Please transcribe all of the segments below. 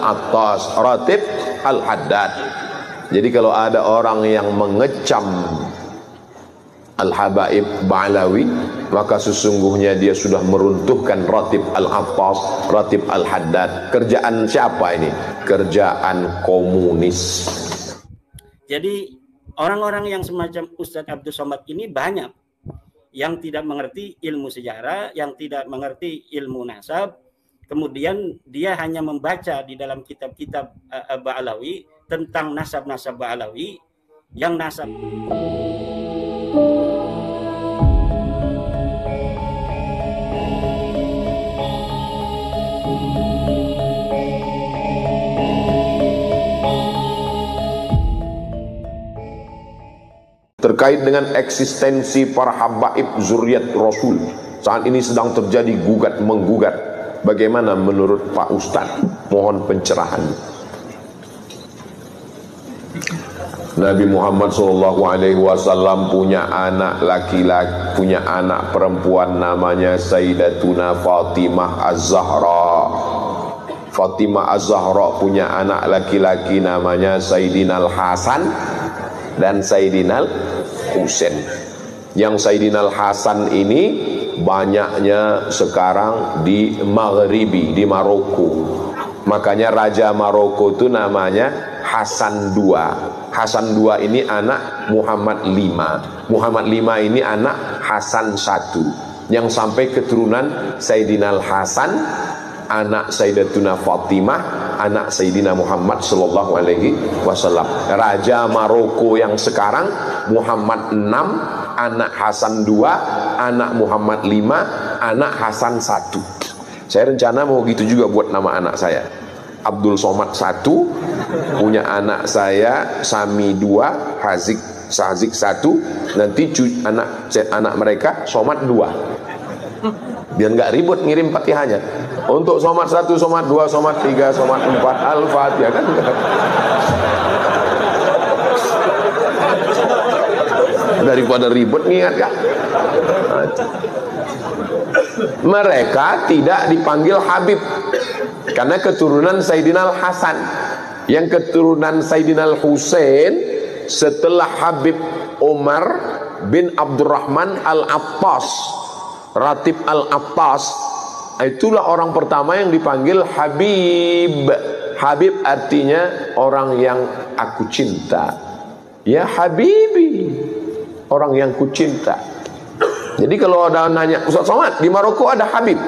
Al-Attas, Ratib Al-Haddad. Jadi kalau ada orang yang mengecam Al-Habaib Ba'alawi, maka sesungguhnya dia sudah meruntuhkan Ratib Al-Attas, Ratib Al-Haddad. Kerjaan siapa ini? Kerjaan komunis. Jadi orang-orang yang semacam Ustadz Abdul Somad ini banyak yang tidak mengerti ilmu sejarah, yang tidak mengerti ilmu nasab. Kemudian dia hanya membaca di dalam kitab-kitab Ba'alawi tentang nasab-nasab Ba'alawi yang nasab. Terkait dengan eksistensi para habaib zuriat Rasul, saat ini sedang terjadi gugat-menggugat. Bagaimana menurut Pak Ustadz? Mohon pencerahan. Nabi Muhammad SAW punya anak laki-laki, punya anak perempuan namanya Sayyidatuna Fatimah Az-Zahra. Fatimah Az-Zahra punya anak laki-laki namanya Sayyidina Al-Hasan dan Sayyidina Al-Husain. Yang Sayyidina Al-Hasan ini banyaknya sekarang di Maghribi, di Maroko. Makanya Raja Maroko itu namanya Hasan II. Hasan II ini anak Muhammad V. Muhammad V ini anak Hasan I, yang sampai keturunan Sayyidina Al-Hasan, anak Sayyidatuna Fatimah, anak Sayyidina Muhammad sallallahu alaihi wasallam. Raja Maroko yang sekarang Muhammad VI, anak Hasan II, anak Muhammad V, anak Hasan I. Saya rencana mau gitu juga buat nama anak saya. Abdul Somad I, punya anak saya Sami II, Sazik I, nanti anak mereka Somad II. Biar nggak ribut ngirim Fatihahnya. Untuk Somad 1, Somad 2, Somad 3, Somad 4, Al-Fatihah kan. Daripada ribut ngingat kan. Mereka tidak dipanggil Habib karena keturunan Sayyidina Al-Hasan. Yang keturunan Sayyidina Al-Husain setelah Habib Umar bin Abdurrahman Al-Attas, Ratib Al-Attas, itulah orang pertama yang dipanggil Habib. Habib artinya orang yang aku cinta. Ya Habibi, orang yang ku cinta. Jadi kalau ada nanya, Ustaz Somad, di Maroko ada Habib?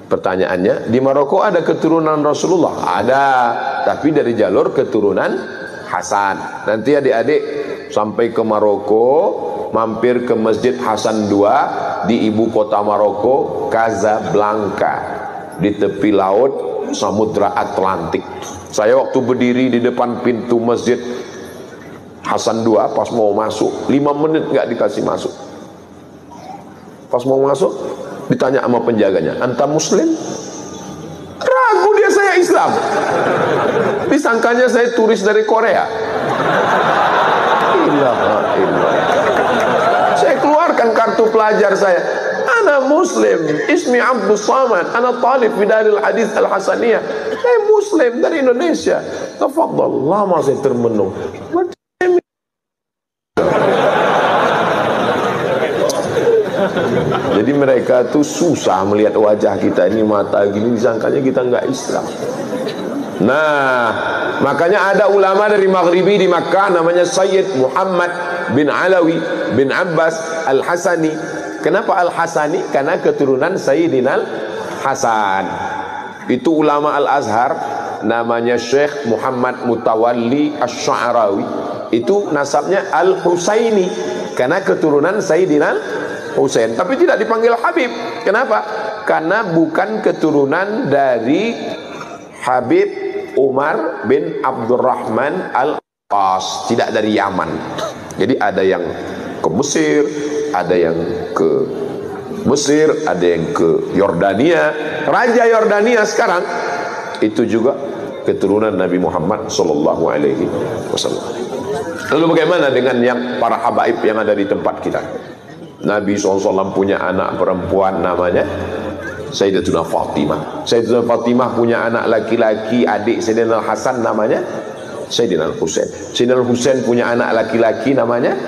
Pertanyaannya, di Maroko ada keturunan Rasulullah? Ada, tapi dari jalur keturunan Hasan. Nanti adik-adik sampai ke Maroko, mampir ke Masjid Hasan II di ibu kota Maroko, Casablanca, di tepi laut Samudra Atlantik. Saya waktu berdiri di depan pintu Masjid Hasan II, pas mau masuk 5 menit nggak dikasih masuk. Pas mau masuk ditanya sama penjaganya, anta muslim? Ragu dia, saya Islam. Disangkanya saya turis dari Korea. Saya keluarkan kartu pelajar saya. Ana muslim, ismi Abdul Somad, ana talib fi Daril Hadis Al-Hasaniyah. Saya muslim dari Indonesia. Tafadhal, lama saya termenung. Jadi mereka tuh susah melihat wajah kita ini, mata gini, disangkanya kita nggak Islam. Nah, makanya ada ulama dari Maghribi di Makkah namanya Sayyid Muhammad bin Alawi bin Abbas Al-Hasani. Kenapa Al-Hasani? Karena keturunan Sayyidina Al-Hasan. Itu ulama Al-Azhar namanya Syekh Muhammad Mutawalli Asy-Sya'rawi. Itu nasabnya Al-Husaini karena keturunan Sayyidina Husain, tapi tidak dipanggil Habib. Kenapa? Karena bukan keturunan dari Habib Umar bin Abdurrahman Al-Attas, tidak dari Yaman. Jadi ada yang ke Mesir, ada yang ke Mesir, ada yang ke Yordania. Raja Yordania sekarang itu juga keturunan Nabi Muhammad sallallahu alaihi wasallam. Lalu bagaimana dengan yang para habaib yang ada di tempat kita? Nabi SAW punya anak perempuan namanya Sayyidatuna Fatimah. Sayyidatuna Fatimah punya anak laki-laki, adik Sayyidina Hasan namanya Sayyidina Husain. Sayyidina Husain punya anak laki-laki namanya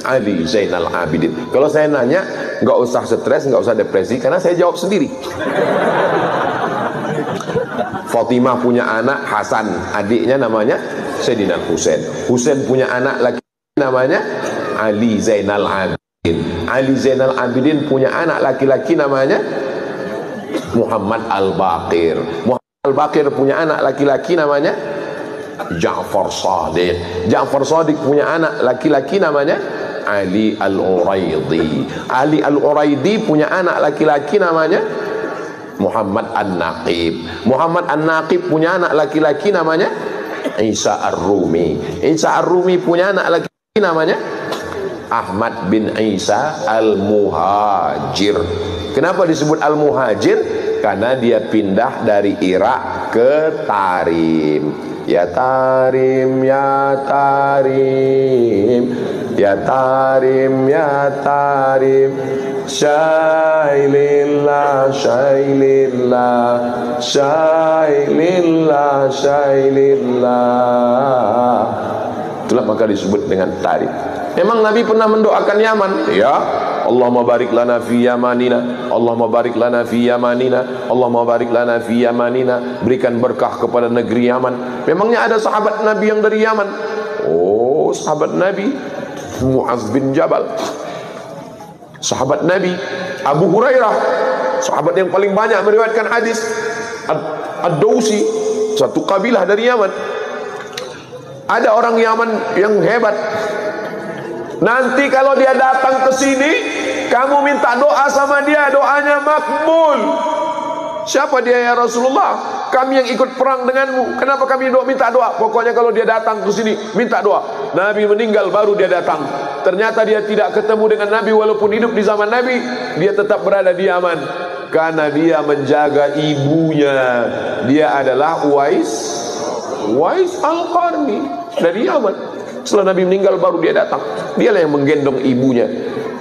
Ali Zainal Abidin. Kalau saya nanya, nggak usah stres, nggak usah depresi, karena saya jawab sendiri. Fatimah punya anak Hasan, adiknya namanya Sayyidina Husain. Husain punya anak laki namanya Ali Zainal Abidin. Ali Zainal Abidin punya anak laki-laki namanya Muhammad Al-Baqir. Muhammad Al-Baqir punya anak laki-laki namanya Ja'far Shadiq. Ja'far Shadiq punya anak laki-laki namanya Ali Al-Uraidi. Ali Al-Uraidi punya anak laki-laki namanya Muhammad An-Naqib. Muhammad An-Naqib punya anak laki-laki namanya Isa Ar-Rumi. Isa Ar-Rumi punya anak laki-laki namanya Ahmad bin Isa Al-Muhajir. Kenapa disebut Al-Muhajir? Karena dia pindah dari Irak ke Tarim. Ya Tarim, ya Tarim, ya Tarim, ya Tarim, Syailillah, Syailillah, Syailillah, Syailillah. Itulah maka disebut dengan Tarim. Memang Nabi pernah mendoakan Yaman, ya Allahumma barik lana fi yamanina, Allahumma barik lana fi yamanina, Allahumma barik lana fi yamanina. Berikan berkah kepada negeri Yaman. Memangnya ada sahabat Nabi yang dari Yaman? Oh, sahabat Nabi Mu'adz bin Jabal, sahabat Nabi Abu Hurairah, sahabat yang paling banyak meriwayatkan hadis. Ad-Dausi, satu kabilah dari Yaman. Ada orang Yaman yang hebat. Nanti kalau dia datang ke sini, kamu minta doa sama dia, doanya makbul. Siapa dia ya Rasulullah? Kami yang ikut perang denganmu. Kenapa kami minta doa? Pokoknya kalau dia datang ke sini, minta doa. Nabi meninggal baru dia datang. Ternyata dia tidak ketemu dengan Nabi walaupun hidup di zaman Nabi. Dia tetap berada di Yaman karena dia menjaga ibunya. Dia adalah Uwais Al-Qarni dari Yaman. Setelah Nabi meninggal baru dia datang. Dialah yang menggendong ibunya.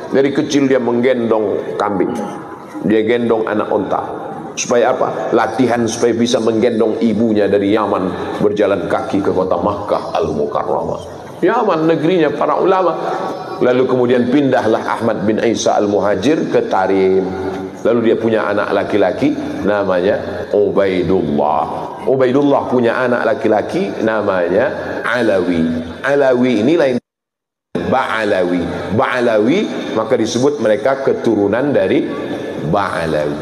Dari kecil dia menggendong kambing, dia gendong anak unta. Supaya apa? Latihan supaya bisa menggendong ibunya dari Yaman, berjalan kaki ke kota Makkah Al-Mukarramah. Yaman negerinya para ulama. Lalu kemudian pindahlah Ahmad bin Isa Al-Muhajir ke Tarim. Lalu dia punya anak laki-laki namanya Ubaidullah. Ubaidullah punya anak laki-laki namanya Alawi. Alawi ini lain Ba'alawi. Ba'alawi maka disebut mereka keturunan dari Ba'alawi.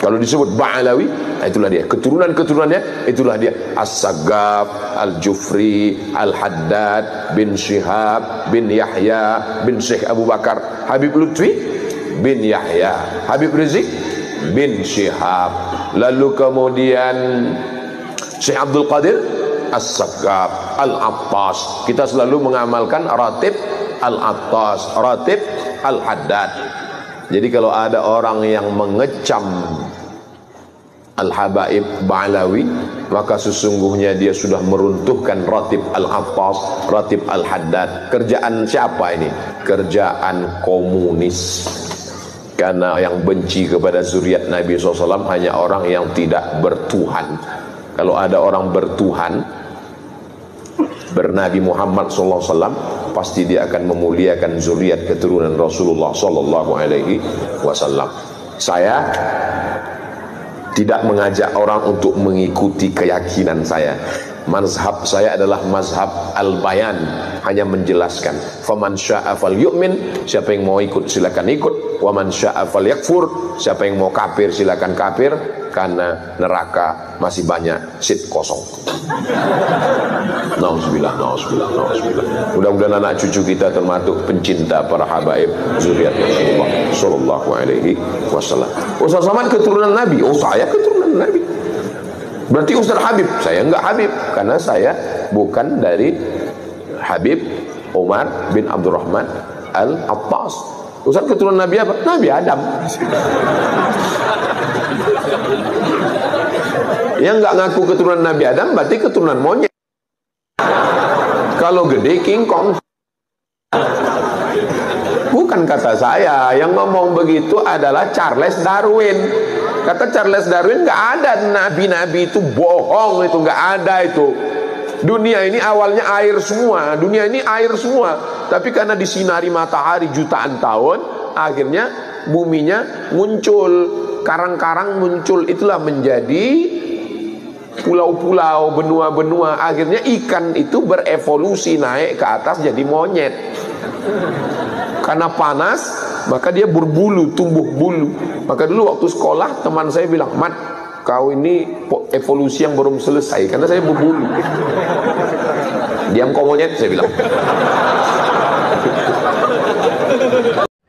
Kalau disebut Ba'alawi, itulah dia. Keturunan-keturunannya itulah dia. As-Sagaf, Al-Jufri, Al-Haddad, bin Syihab, bin Yahya, bin Syekh Abu Bakar, Habib Lutfi, bin Yahya, Habib Rizik, bin Syihab. Lalu kemudian Syekh Abdul Qadir As-Sagaf, Al-Attas. Kita selalu mengamalkan Ratib Al-Attas, Ratib Al-Haddad. Jadi kalau ada orang yang mengecam Al-Habaib Ba'alawi, maka sesungguhnya dia sudah meruntuhkan Ratib Al-Attas, Ratib Al-Haddad. Kerjaan siapa ini? Kerjaan komunis. Karena yang benci kepada zuriat Nabi SAW hanya orang yang tidak bertuhan. Kalau ada orang bertuhan, bernabi Muhammad SAW, pasti dia akan memuliakan zuriat keturunan Rasulullah SAW. Saya tidak mengajak orang untuk mengikuti keyakinan saya. Mazhab saya adalah mazhab al-bayan, hanya menjelaskan. Faman syaa falyu'min, siapa yang mau ikut silakan ikut. Wa man syaa falyakfur, siapa yang mau kafir silakan kafir, karena neraka masih banyak seat kosong. Nauzubillah, nauzubillah, nauzubillah. Mudah-mudahan anak cucu kita termasuk pencinta para habaib zuriat Rasulullah sallallahu alaihi wasallam. Ustaz Somad keturunan Nabi. Oh, saya keturunan Nabi. Berarti Ustaz Habib. Saya enggak Habib karena saya bukan dari Habib Umar bin Abdurrahman Al-Attas. Ustaz keturunan Nabi apa? Nabi Adam. Yang enggak ngaku keturunan Nabi Adam berarti keturunan monyet. Kalau gede King Kong. Bukan kata saya, yang ngomong begitu adalah Charles Darwin. Kata Charles Darwin, nggak ada nabi-nabi itu bohong, itu nggak ada itu. Dunia ini awalnya air semua, dunia ini air semua. Tapi karena disinari matahari jutaan tahun, akhirnya buminya muncul, karang-karang muncul, itulah menjadi pulau-pulau, benua-benua. Akhirnya ikan itu berevolusi naik ke atas jadi monyet. Karena panas, maka dia berbulu, tumbuh bulu. Maka dulu waktu sekolah teman saya bilang, "Mat, kau ini evolusi yang belum selesai karena saya berbulu." Diam kau monyet, saya bilang.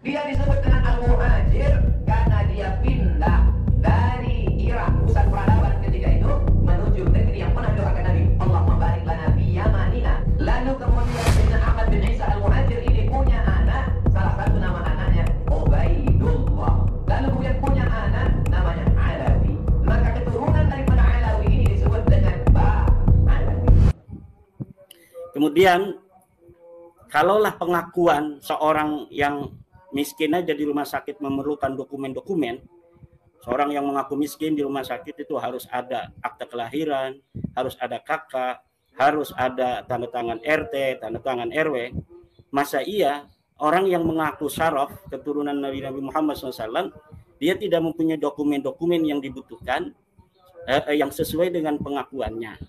Dia disebut dengan Al-Muhajir karena dia pindah dari Irak, pusat peradaban ketika itu, menuju negeri yang pernah doakan Nabi, Allahumma barik lana fi yamanina. Lalu kemudian Sayyidina Ahmad bin Isa Al-Muhajir ini punya anak, salah satu nama anaknya Ubaidullah. Lalu kemudian punya anak namanya Alawi. Maka keturunan daripada Alawi ini disebut dengan Ba'alawi. Kemudian kalaulah pengakuan seorang yang miskin aja di rumah sakit memerlukan dokumen-dokumen, seorang yang mengaku miskin di rumah sakit itu harus ada akta kelahiran, harus ada kakak, harus ada tanda tangan RT, tanda tangan RW. Masa iya orang yang mengaku syaraf keturunan Nabi Muhammad SAW, dia tidak mempunyai dokumen-dokumen yang dibutuhkan, yang sesuai dengan pengakuannya.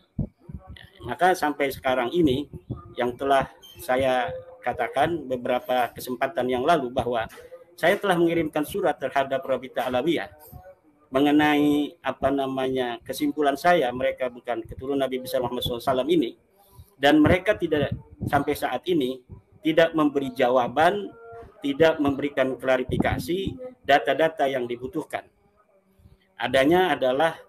Maka sampai sekarang ini yang telah saya katakan beberapa kesempatan yang lalu bahwa saya telah mengirimkan surat terhadap Rabita Alawiyah mengenai kesimpulan saya mereka bukan keturunan Nabi besar Muhammad SAW ini, dan mereka tidak sampai saat ini tidak memberi jawaban, tidak memberikan klarifikasi data-data yang dibutuhkan. Adanya adalah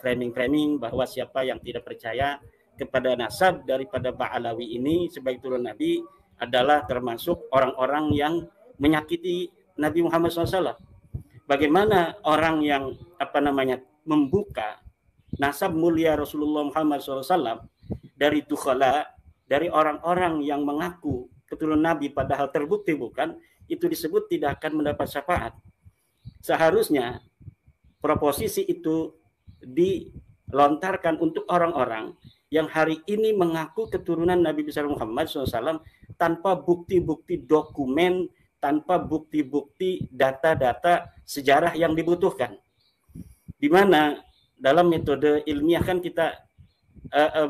framing-framing bahwa siapa yang tidak percaya kepada nasab daripada Ba'alawi ini sebagai turun Nabi adalah termasuk orang-orang yang menyakiti Nabi Muhammad SAW. Bagaimana orang yang membuka nasab mulia Rasulullah Muhammad SAW dari tukhala, dari orang-orang yang mengaku keturunan Nabi padahal terbukti bukan, itu disebut tidak akan mendapat syafaat. Seharusnya proposisi itu dilontarkan untuk orang-orang yang hari ini mengaku keturunan Nabi besar Muhammad SAW tanpa bukti-bukti dokumen, tanpa bukti-bukti data-data sejarah yang dibutuhkan. Di mana dalam metode ilmiah kan kita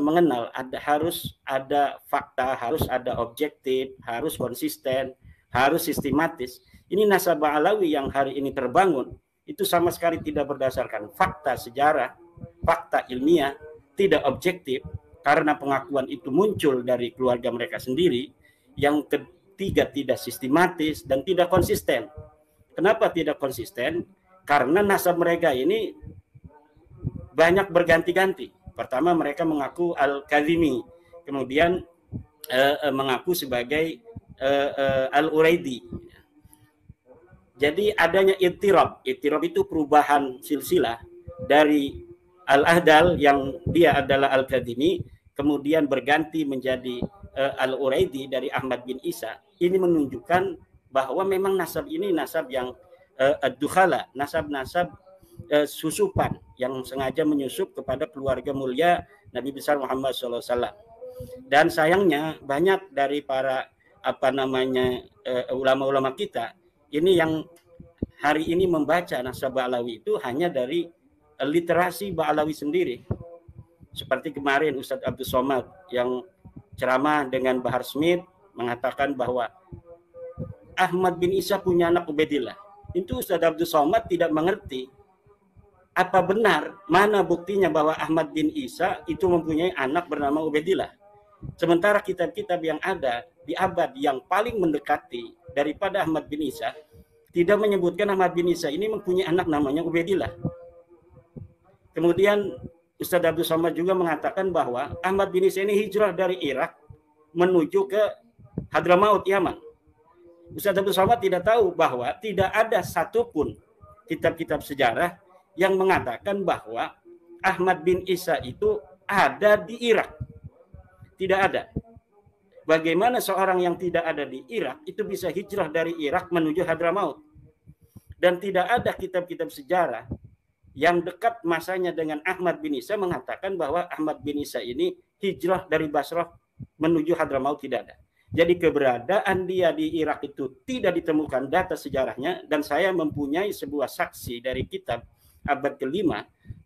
mengenal harus ada fakta, harus ada objektif, harus konsisten, harus sistematis. Ini nasab Ba'alawi yang hari ini terbangun itu sama sekali tidak berdasarkan fakta sejarah, fakta ilmiah, tidak objektif, karena pengakuan itu muncul dari keluarga mereka sendiri. Yang ketiga, tidak sistematis dan tidak konsisten. Kenapa tidak konsisten? Karena nasab mereka ini banyak berganti-ganti. Pertama mereka mengaku Al-Kazimi, kemudian mengaku sebagai Al-Uraidi. Jadi adanya ittirab. Ittirab itu perubahan silsilah dari Al-Ahdal yang dia adalah Al-Kadhimi, kemudian berganti menjadi Al-Uraidi dari Ahmad bin Isa. Ini menunjukkan bahwa memang nasab ini nasab yang ad-dukhala, nasab-nasab susupan yang sengaja menyusup kepada keluarga mulia Nabi besar Muhammad SAW. Dan sayangnya banyak dari para ulama-ulama kita ini yang hari ini membaca nasab Ba'alawi itu hanya dari literasi Ba'alawi sendiri. Seperti kemarin Ustadz Abdul Somad yang ceramah dengan Bahar Smith mengatakan bahwa Ahmad bin Isa punya anak Ubaidillah. Itu Ustadz Abdul Somad tidak mengerti apa benar, mana buktinya bahwa Ahmad bin Isa itu mempunyai anak bernama Ubaidillah. Sementara kitab-kitab yang ada di abad yang paling mendekati daripada Ahmad bin Isa tidak menyebutkan Ahmad bin Isa ini mempunyai anak namanya Ubaidillah. Kemudian Ustadz Abdul Somad juga mengatakan bahwa Ahmad bin Isa ini hijrah dari Irak menuju ke Hadramaut, Yaman. Ustadz Abdul Somad tidak tahu bahwa tidak ada satupun kitab-kitab sejarah yang mengatakan bahwa Ahmad bin Isa itu ada di Irak. Tidak ada. Bagaimana seorang yang tidak ada di Irak itu bisa hijrah dari Irak menuju Hadramaut? Dan tidak ada kitab-kitab sejarah yang dekat masanya dengan Ahmad bin Isa mengatakan bahwa Ahmad bin Isa ini hijrah dari Basrah menuju Hadramaut, tidak ada. Jadi keberadaan dia di Irak itu tidak ditemukan data sejarahnya, dan saya mempunyai sebuah saksi dari kitab abad ke-5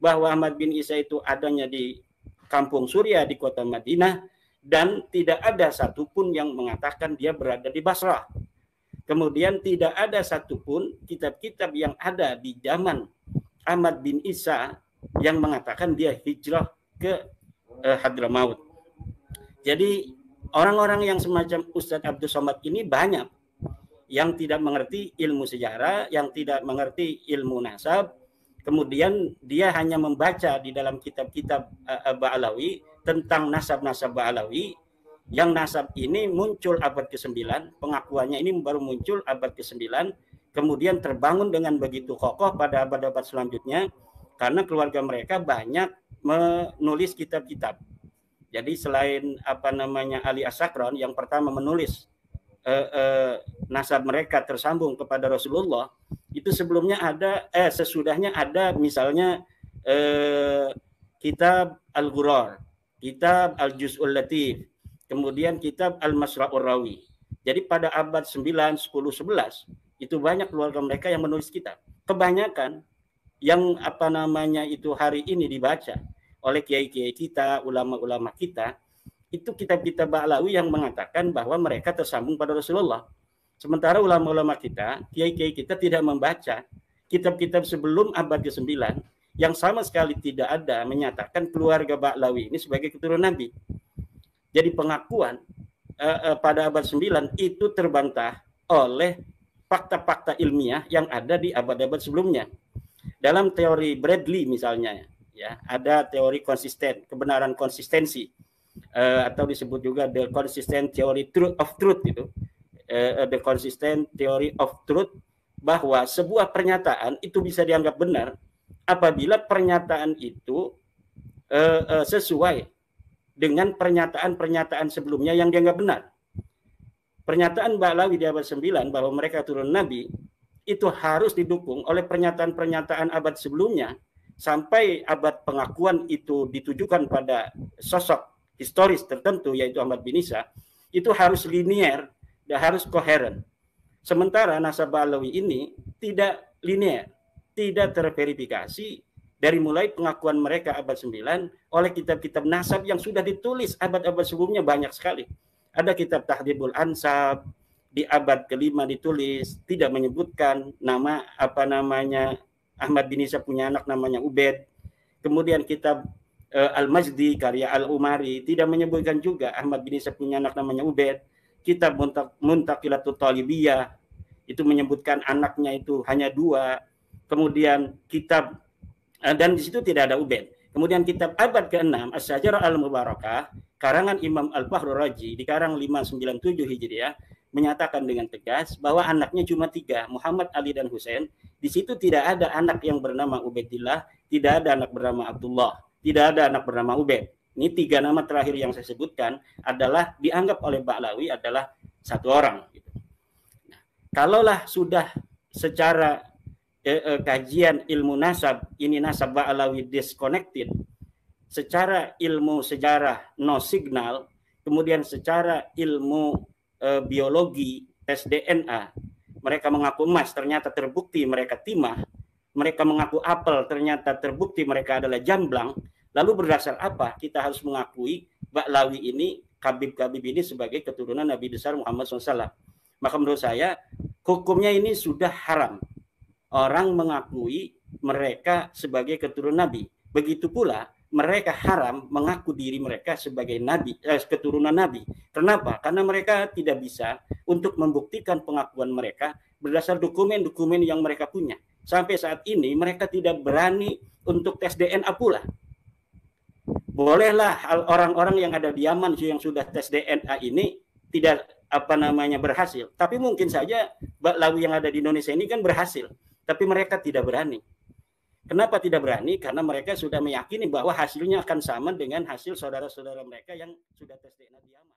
bahwa Ahmad bin Isa itu adanya di kampung Suria di kota Madinah, dan tidak ada satupun yang mengatakan dia berada di Basrah. Kemudian tidak ada satupun kitab-kitab yang ada di zaman Ahmad bin Isa yang mengatakan dia hijrah ke Hadramaut. Jadi orang-orang yang semacam Ustadz Abdus Somad ini banyak yang tidak mengerti ilmu sejarah, yang tidak mengerti ilmu nasab. Kemudian dia hanya membaca di dalam kitab-kitab Ba'alawi tentang nasab-nasab Ba'alawi, yang nasab ini muncul abad ke-9, pengakuannya ini baru muncul abad ke-9, kemudian terbangun dengan begitu kokoh pada abad-abad selanjutnya karena keluarga mereka banyak menulis kitab-kitab. Jadi selain Ali As-Sakran yang pertama menulis nasab mereka tersambung kepada Rasulullah, itu sebelumnya ada sesudahnya ada misalnya kitab Al-Ghurar, kitab Al-Juz'ul Latif, kemudian kitab Al-Masra'ur Rawi. Jadi pada abad 9, 10, 11 itu banyak keluarga mereka yang menulis kitab. Kebanyakan yang itu hari ini dibaca oleh kiai-kiai kita, ulama-ulama kita, itu kitab-kitab Ba'alawi yang mengatakan bahwa mereka tersambung pada Rasulullah. Sementara ulama-ulama kita, kiai-kiai kita tidak membaca kitab-kitab sebelum abad ke-9 yang sama sekali tidak ada menyatakan keluarga Ba'alawi ini sebagai keturunan Nabi. Jadi pengakuan pada abad 9 itu terbantah oleh fakta-fakta ilmiah yang ada di abad-abad sebelumnya. Dalam teori Bradley misalnya, ya, ada teori konsisten, kebenaran konsistensi, atau disebut juga the consistent theory of truth itu. The consistent theory of truth, bahwa sebuah pernyataan itu bisa dianggap benar apabila pernyataan itu sesuai dengan pernyataan-pernyataan sebelumnya yang dianggap benar. Pernyataan Ba'alawi di abad 9 bahwa mereka turun Nabi itu harus didukung oleh pernyataan-pernyataan abad sebelumnya, sampai abad pengakuan itu ditujukan pada sosok historis tertentu yaitu Ahmad bin Isa, itu harus linier dan harus koheren. Sementara nasab Ba'alawi ini tidak linier, tidak terverifikasi dari mulai pengakuan mereka abad 9 oleh kitab-kitab nasab yang sudah ditulis abad-abad sebelumnya banyak sekali. Ada kitab Tahdhibul Ansab di abad ke-5 ditulis, tidak menyebutkan nama Ahmad bin Isa punya anak namanya Ubaid. Kemudian kitab Al-Majdi karya Al-Umari tidak menyebutkan juga Ahmad bin Isa punya anak namanya Ubaid. Kitab Muntaqilatut Talibiyah itu menyebutkan anaknya itu hanya 2. Kemudian kitab dan di situ tidak ada Ubaid. Kemudian kitab abad ke-6 As-Syajarah Al-Mubarakah karangan Imam Al-Fakhrur Razi di karang 597 Hijriah menyatakan dengan tegas bahwa anaknya cuma 3, Muhammad, Ali, dan Husain. Di situ tidak ada anak yang bernama Ubaidillah, tidak ada anak bernama Abdullah, tidak ada anak bernama Ubaid. Ini 3 nama terakhir yang saya sebutkan adalah dianggap oleh Ba'alawi adalah satu orang. Nah, kalaulah sudah secara kajian ilmu nasab, ini nasab Ba'alawi disconnected, secara ilmu sejarah no signal, kemudian secara ilmu biologi, tes DNA, mereka mengaku emas, ternyata terbukti mereka timah, mereka mengaku apel, ternyata terbukti mereka adalah jamblang. Lalu berdasar apa kita harus mengakui Ba'alawi ini, Habib-Habib ini sebagai keturunan Nabi besar Muhammad SAW? Maka menurut saya hukumnya ini sudah haram. Orang mengakui mereka sebagai keturunan Nabi. Begitu pula mereka haram mengaku diri mereka sebagai nabi, keturunan Nabi. Kenapa? Karena mereka tidak bisa untuk membuktikan pengakuan mereka berdasar dokumen-dokumen yang mereka punya. Sampai saat ini mereka tidak berani untuk tes DNA pula. Bolehlah orang-orang yang ada di Yaman yang sudah tes DNA ini tidak berhasil. Tapi mungkin saja Ba'alawi yang ada di Indonesia ini kan berhasil. Tapi mereka tidak berani. Kenapa tidak berani? Karena mereka sudah meyakini bahwa hasilnya akan sama dengan hasil saudara-saudara mereka yang sudah tes DNA di Yaman.